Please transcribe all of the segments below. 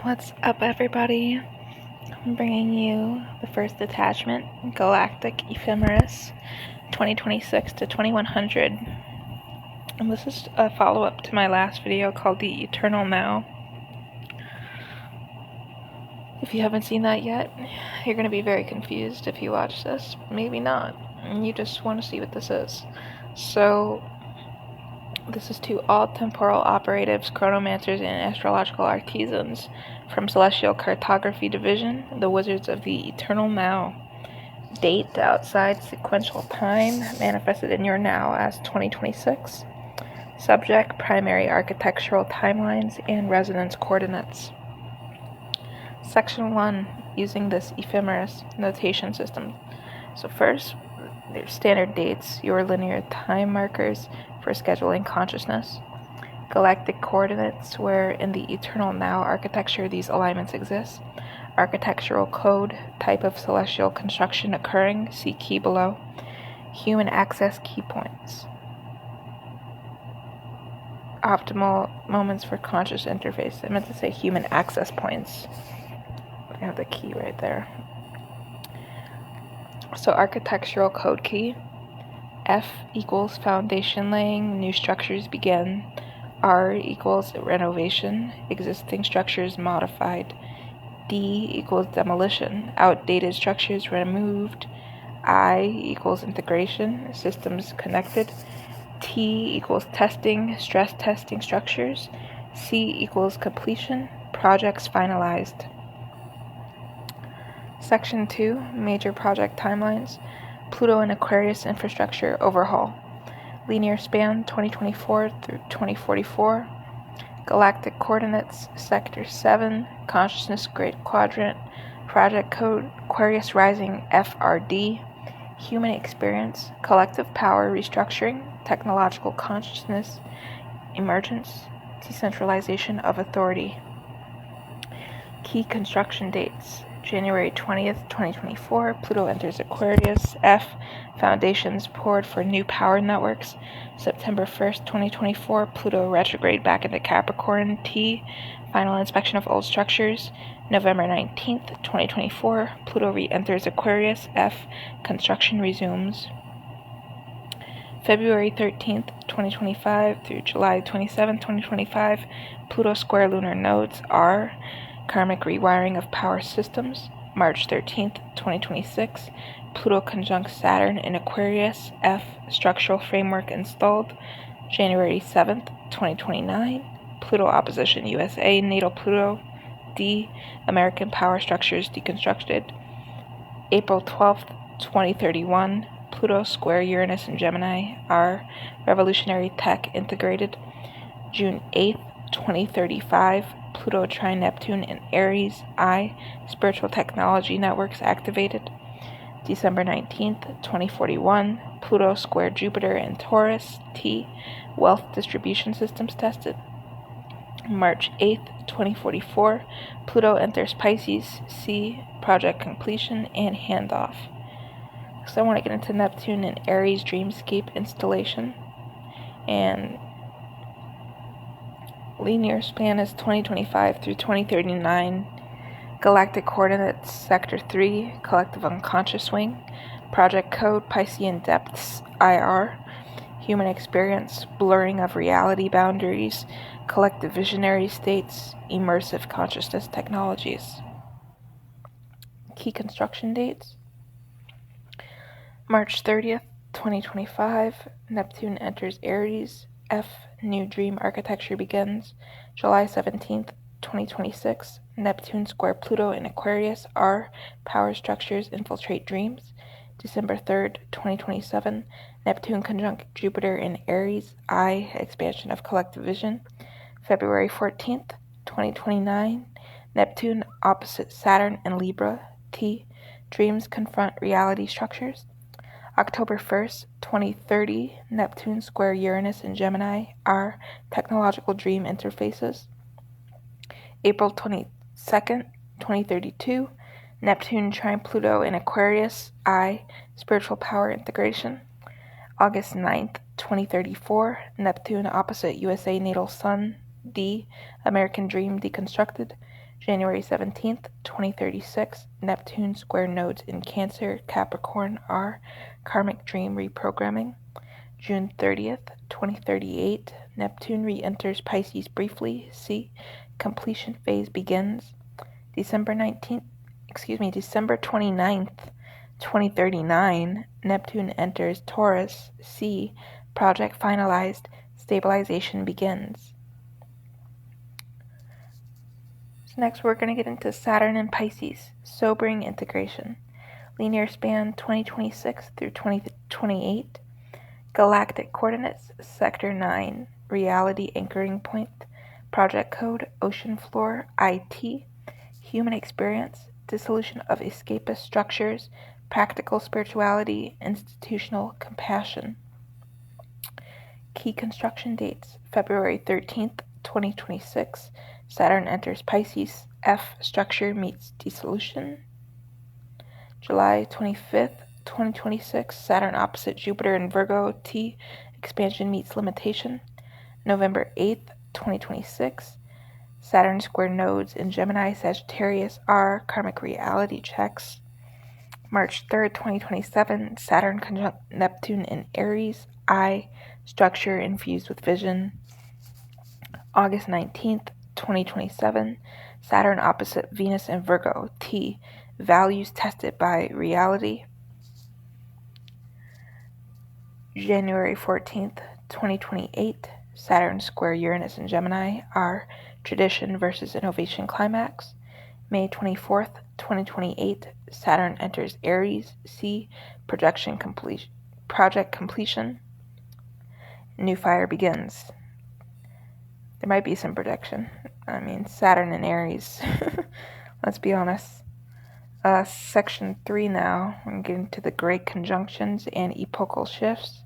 What's up, everybody? I'm bringing you the first detachment, Galactic Ephemeris, 2026 to 2100. And this is a follow-up to my last video called The Eternal Now. If you haven't seen that yet, you're going to be very confused if you watch this. Maybe not. You just want to see what this is. So, this is to all temporal operatives, chronomancers, and astrological artisans from Celestial Cartography Division, the Wizards of the Eternal Now. Date outside sequential time, manifested in your now as 2026. Subject, primary architectural timelines and resonance coordinates. Section 1, using this Ephemeris notation system. So first, there's standard dates, your linear time markers for scheduling consciousness. Galactic coordinates, where in the eternal now architecture these alignments exist. Architectural code, type of celestial construction occurring, see key below. Human access key points. Optimal moments for conscious interface. I meant to say human access points. I have the key right there. So architectural code key. F equals foundation laying, new structures begin. R equals renovation, existing structures modified. D equals demolition, outdated structures removed. I equals integration, systems connected. T equals testing, stress testing structures. C equals completion, projects finalized. Section 2, major project timelines. Pluto and Aquarius infrastructure overhaul. Linear span 2024 through 2044. Galactic coordinates, Sector 7, Consciousness Great Quadrant, Project Code, Aquarius Rising FRD, Human Experience, Collective Power Restructuring, Technological Consciousness, Emergence, Decentralization of Authority. Key construction dates. January 20th, 2024, Pluto enters Aquarius. F, foundations poured for new power networks. September 1st, 2024, Pluto retrograde back into Capricorn. T, final inspection of old structures. November 19th, 2024, Pluto re-enters Aquarius. F, construction resumes. February 13th, 2025 through July 27th, 2025, Pluto square lunar nodes. R, karmic rewiring of power systems. March 13th, 2026, Pluto conjuncts Saturn in Aquarius. F, structural framework installed. January 7th, 2029, Pluto opposition USA, natal Pluto. D, American power structures deconstructed. April 12th, 2031, Pluto square Uranus in Gemini. R, revolutionary tech integrated. June 8th, 2035, Pluto trine Neptune in Aries. I, spiritual technology networks activated. December 19th, 2041, Pluto square Jupiter in Taurus. T, wealth distribution systems tested. March 8th, 2044, Pluto enters Pisces. C, project completion and handoff. So I want to get into Neptune and Aries dreamscape installation. And linear span is 2025 through 2039. Galactic coordinates, Sector 3, collective unconscious wing. Project code, Piscean depths, IR. Human experience, blurring of reality boundaries, collective visionary states, immersive consciousness technologies. Key construction dates. March 30th, 2025, Neptune enters Aries. F, new dream architecture begins. July 17th, 2026, Neptune square Pluto in Aquarius. R, power structures infiltrate dreams. December 3rd, 2027, Neptune conjunct Jupiter in Aries. I, expansion of collective vision. February 14th, 2029, Neptune opposite Saturn in Libra. T, dreams confront reality structures. October 1st, 2030, Neptune square Uranus in Gemini. R, technological dream interfaces. April 22nd, 2032, Neptune trine Pluto in Aquarius. I, spiritual power integration. August 9th, 2034, Neptune opposite USA natal Sun. D, American dream deconstructed. January 17th, 2036, Neptune square nodes in Cancer, Capricorn are karmic dream reprogramming. June 30th, 2038, Neptune re-enters Pisces briefly. C. Completion phase begins. December 29th, 2039, Neptune enters Taurus. C. Project finalized. Stabilization begins. So next we're going to get into Saturn and Pisces. Sobering integration. Linear span 2026 through 2028. Galactic coordinates, Sector 9, Reality Anchoring Point, Project Code, Ocean Floor, IT, Human Experience, Dissolution of Escapist Structures, Practical Spirituality, Institutional Compassion. Key construction dates, February 13th, 2026, Saturn enters Pisces, F structure meets dissolution. July 25th, 2026, Saturn opposite Jupiter in Virgo, T, expansion meets limitation. November 8th, 2026, Saturn square nodes in Gemini, Sagittarius, R, karmic reality checks. March 3rd, 2027, Saturn conjunct Neptune in Aries, I, structure infused with vision. August 19th, 2027, Saturn opposite Venus in Virgo, T, values tested by reality. January 14th, 2028, Saturn square Uranus in Gemini, R, tradition versus innovation climax. May 24th, 2028, Saturn enters Aries, C, project completion. New fire begins. There might be some projection. Saturn in Aries. Let's be honest. Section 3 now. I'm getting to the great conjunctions and epochal shifts.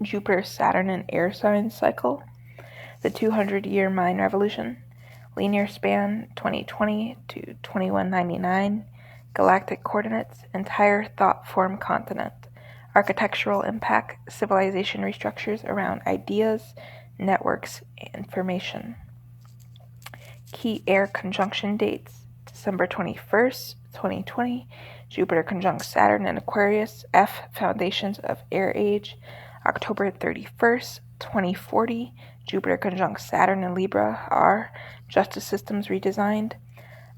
Jupiter, Saturn, and air sign cycle. The 200-year mind revolution. Linear span 2020 to 2199. Galactic coordinates. Entire thought form continent. Architectural impact. Civilization restructures around ideas, networks, information. Key air conjunction dates. December 21st, 2020, Jupiter conjunct Saturn in Aquarius, F, foundations of air age. October 31st, 2040, Jupiter conjunct Saturn in Libra, R, justice systems redesigned.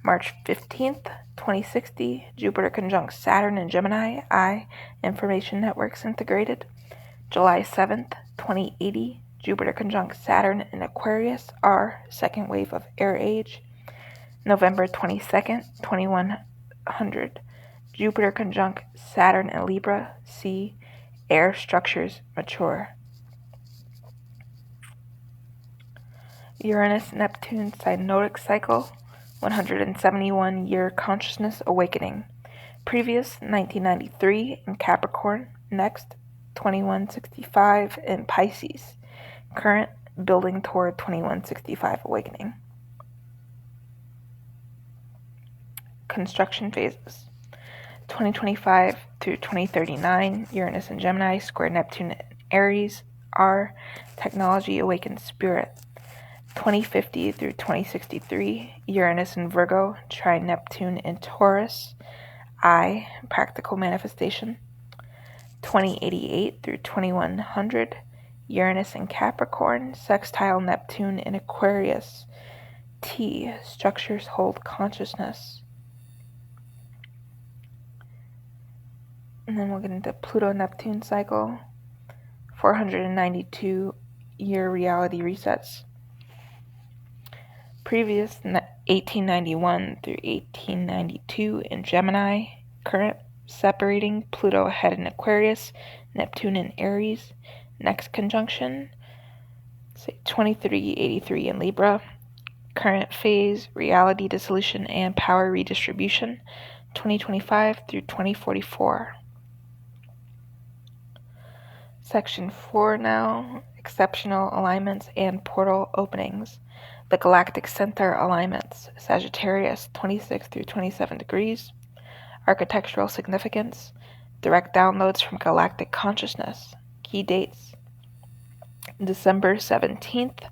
March 15th, 2060, Jupiter conjunct Saturn in Gemini, I, information networks integrated. July 7th, 2080, Jupiter conjunct Saturn in Aquarius, R, second wave of air age. November 22nd, 2100, Jupiter conjunct Saturn in Libra, C, air structures mature. Uranus-Neptune synodic cycle, 171-year consciousness awakening. Previous 1993 in Capricorn, next 2165 in Pisces. Current building toward 2165 awakening. Construction phases. 2025 through 2039, Uranus and Gemini, square Neptune and Aries, R, technology awakens spirit. 2050 through 2063, Uranus and Virgo, trine Neptune in Taurus, I, practical manifestation. 2088 through 2100, Uranus and Capricorn, sextile Neptune in Aquarius, T, structures hold consciousness. And then we'll get into Pluto-Neptune cycle, 492-year reality resets. Previous 1891 through 1892 in Gemini, current separating Pluto ahead in Aquarius, Neptune in Aries. Next conjunction, 2383 in Libra. Current phase, reality dissolution and power redistribution, 2025 through 2044. Section 4 now, exceptional alignments and portal openings. The galactic center alignments, Sagittarius 26 through 27 degrees. Architectural significance, direct downloads from galactic consciousness. Key dates, December 17th,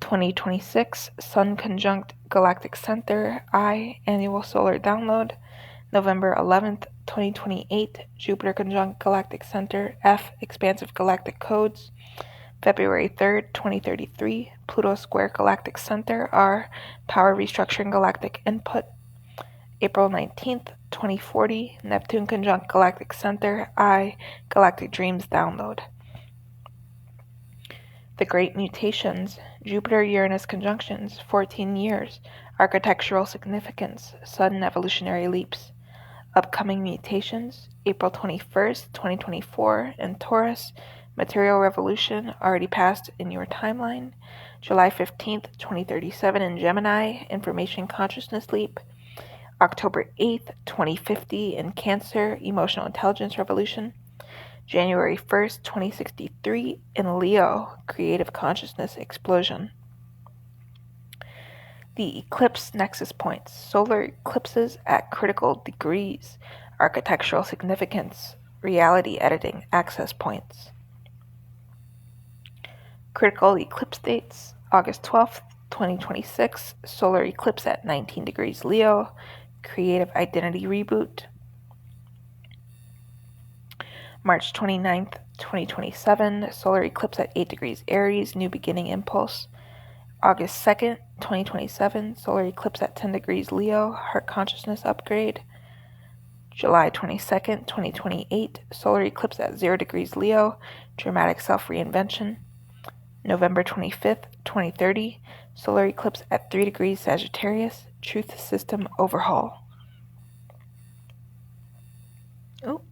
2026, Sun conjunct Galactic Center, I, annual solar download. November 11th, 2028, Jupiter conjunct Galactic Center, F, expansive galactic codes. February 3rd, 2033, Pluto square Galactic Center, R, power restructuring galactic input. April 19th, 2040, Neptune conjunct Galactic Center, I, galactic dreams download. The Great Mutations, Jupiter-Uranus conjunctions, 14 years, architectural significance, sudden evolutionary leaps. Upcoming mutations, April 21st, 2024, in Taurus, material revolution, already passed in your timeline. July 15th, 2037, in Gemini, information consciousness leap. October 8th, 2050, in Cancer, emotional intelligence revolution. January 1st, 2063, in Leo, creative consciousness explosion. The eclipse nexus points, solar eclipses at critical degrees, architectural significance, reality editing access points. Critical eclipse dates, August 12th, 2026, solar eclipse at 19 degrees Leo, creative identity reboot. March 29th, 2027, solar eclipse at 8 degrees Aries, new beginning impulse. August 2nd, 2027, solar eclipse at 10 degrees Leo, heart consciousness upgrade. July 22nd, 2028, solar eclipse at 0 degrees Leo, dramatic self-reinvention. November 25th, 2030, solar eclipse at 3 degrees Sagittarius, truth system overhaul. Oh,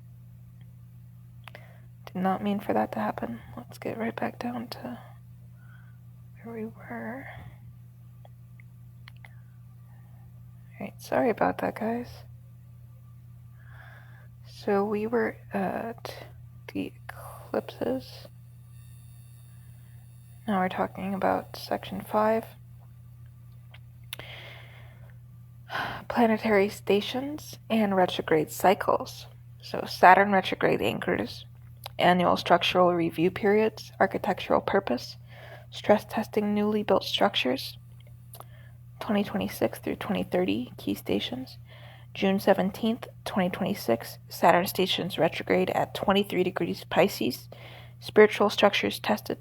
did not mean for that to happen. Let's get right back down to where we were. Alright, sorry about that, guys. So we were at the eclipses. Now we're talking about section 5. Planetary stations and retrograde cycles. So Saturn retrograde anchors, annual structural review periods, architectural purpose, stress testing newly built structures. 2026 through 2030 key stations. June 17th, 2026, Saturn stations retrograde at 23 degrees Pisces, spiritual structures tested.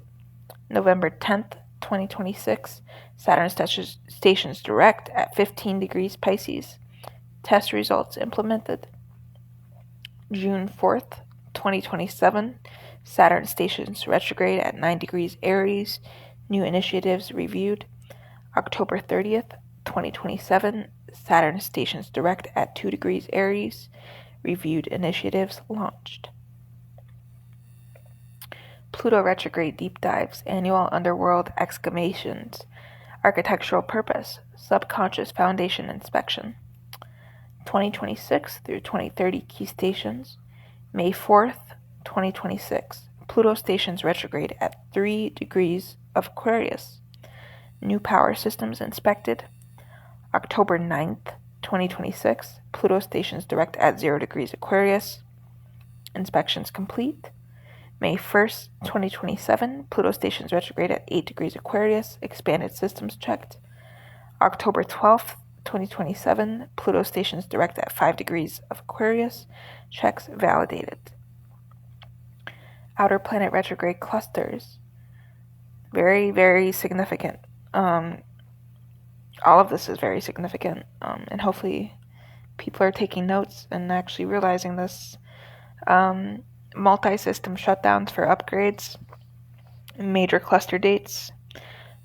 November 10th, 2026, Saturn stations direct at 15 degrees Pisces, test results implemented. June 4th, 2027, Saturn stations retrograde at 9 degrees Aries, new initiatives reviewed. October 30th, 2027, Saturn stations direct at 2 degrees Aries, reviewed initiatives launched. Pluto retrograde deep dives, annual underworld excavations, architectural purpose, subconscious foundation inspection. 2026 through 2030 key stations. May 4th, 2026, Pluto stations retrograde at 3 degrees of Aquarius. New power systems inspected. October 9th, 2026, Pluto stations direct at 0 degrees Aquarius. Inspections complete. May 1st, 2027, Pluto stations retrograde at 8 degrees Aquarius. Expanded systems checked. October 12th, 2027, Pluto stations direct at 5 degrees of Aquarius. Checks validated. Outer planet retrograde clusters. Very, very significant. All of this is very significant, and hopefully people are taking notes and actually realizing this. Multi-system shutdowns for upgrades, major cluster dates,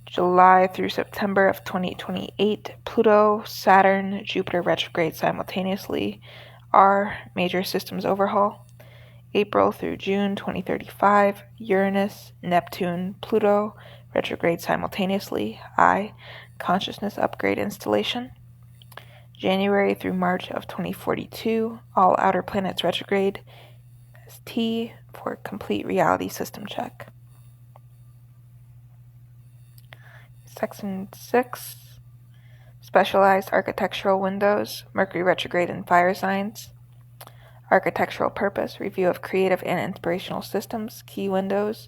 July through September of 2028, Pluto, Saturn, Jupiter retrograde simultaneously, R, major systems overhaul. April through June 2035, Uranus, Neptune, Pluto retrograde simultaneously, I, consciousness upgrade installation. January through March of 2042, all outer planets retrograde, T for complete reality system check. Section 6, specialized architectural windows, Mercury retrograde in fire signs. Architectural purpose, review of creative and inspirational systems, key windows,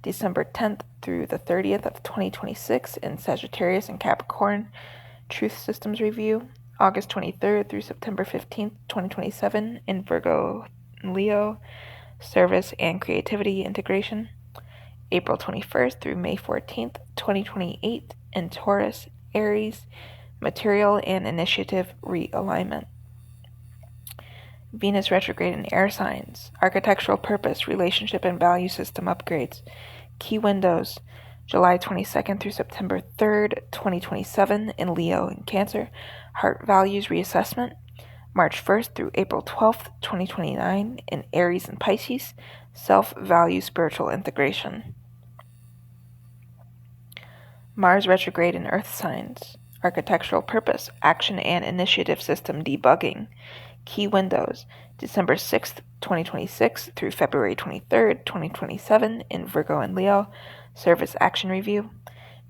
December 10th through the 30th of 2026 in Sagittarius and Capricorn, Truth Systems Review. August 23rd through September 15th, 2027 in Virgo and Leo, Service and Creativity Integration. April 21st through May 14th, 2028 in Taurus, Aries, Material and Initiative Realignment. Venus retrograde in air signs, architectural purpose, relationship and value system upgrades. Key windows, July 22nd through September 3rd, 2027 in Leo and Cancer, heart values reassessment. March 1st through April 12th, 2029 in Aries and Pisces, self-value spiritual integration. Mars retrograde in earth signs, architectural purpose, action and initiative system debugging. Key windows, December 6th, 2026 through February 23rd, 2027 in Virgo and Leo, service action review.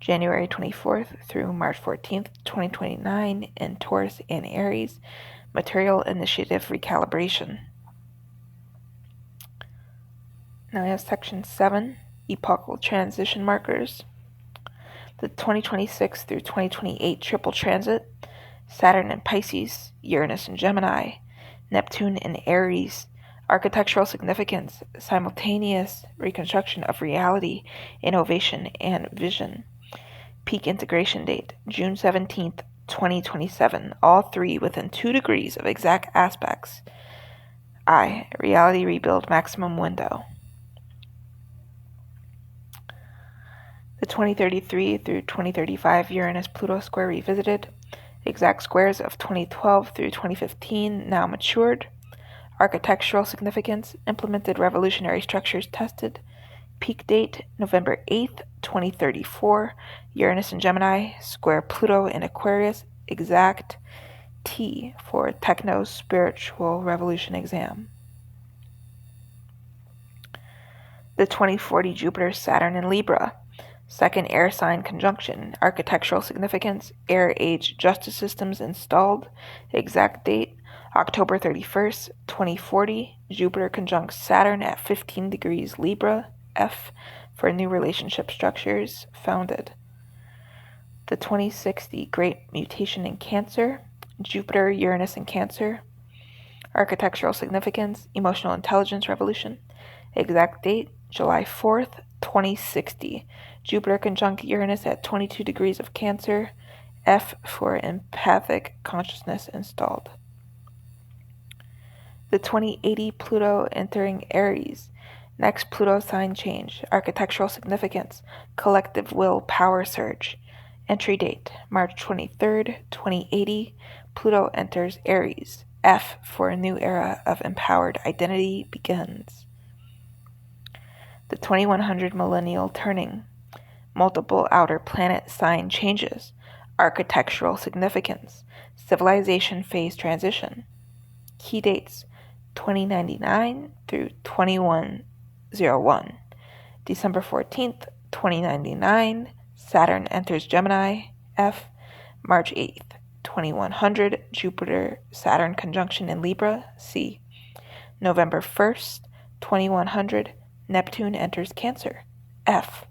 January 24th through March 14th, 2029 in Taurus and Aries, material initiative recalibration. Now I have section 7, epochal transition markers. The 2026 through 2028 triple transit, Saturn in Pisces, Uranus in Gemini, Neptune in Aries, architectural significance, simultaneous reconstruction of reality, innovation, and vision. Peak integration date, June 17th, 2027, all three within 2 degrees of exact aspects. Reality rebuild maximum window. The 2033 through 2035 Uranus-Pluto square revisited. Exact squares of 2012 through 2015 now matured. Architectural significance, implemented revolutionary structures tested. Peak date, November 8th, 2034. Uranus in Gemini, square Pluto in Aquarius, exact T for Techno-Spiritual Revolution exam. The 2040 Jupiter-Saturn in Libra, second air sign conjunction, architectural significance, air age justice systems installed, exact date, October 31st, 2040, Jupiter conjunct Saturn at 15 degrees Libra, F for new relationship structures founded. The 2060 Great Mutation in Cancer, Jupiter, Uranus in Cancer, architectural significance, emotional intelligence revolution, exact date, July 4th, 2060, Jupiter conjunct Uranus at 22 degrees of Cancer, F for empathic consciousness installed. The 2080 Pluto entering Aries, next Pluto sign change, architectural significance, collective will power surge. Entry date, March 23rd, 2080, Pluto enters Aries, F for a new era of empowered identity begins. The 2100 millennial turning, multiple outer planet sign changes, architectural significance, civilization phase transition. Key dates, 2099 through 2101. December 14th, 2099, Saturn enters Gemini, F. March 8th, 2100, Jupiter, Saturn conjunction in Libra, C. November 1st, 2100, Neptune enters Cancer, F.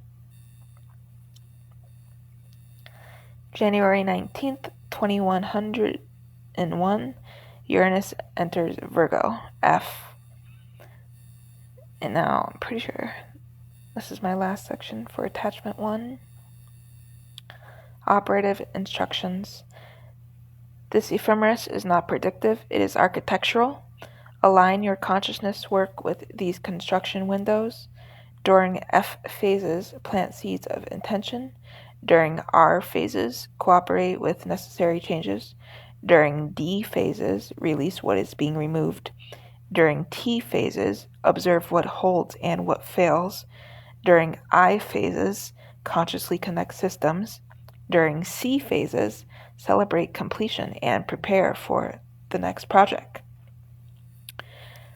January 19th, 2101, Uranus enters Virgo, F. And now I'm pretty sure this is my last section for attachment 1. Operative instructions. This ephemeris is not predictive, it is architectural. Align your consciousness work with these construction windows. During F phases, plant seeds of intention. During R phases, cooperate with necessary changes. During D phases, release what is being removed. During T phases, observe what holds and what fails. During I phases, consciously connect systems. During C phases, celebrate completion and prepare for the next project.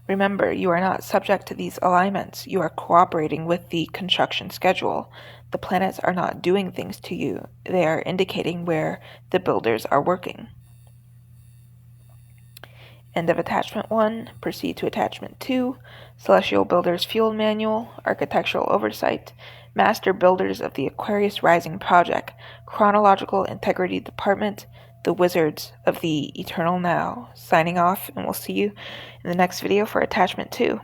Remember, you are not subject to these alignments. You are cooperating with the construction schedule. The planets are not doing things to you. They are indicating where the builders are working. End of Attachment 1. Proceed to Attachment 2. Celestial Builders Fuel Manual. Architectural Oversight. Master Builders of the Aquarius Rising Project. Chronological Integrity Department. The Wizards of the Eternal Now. Signing off, and we'll see you in the next video for Attachment 2.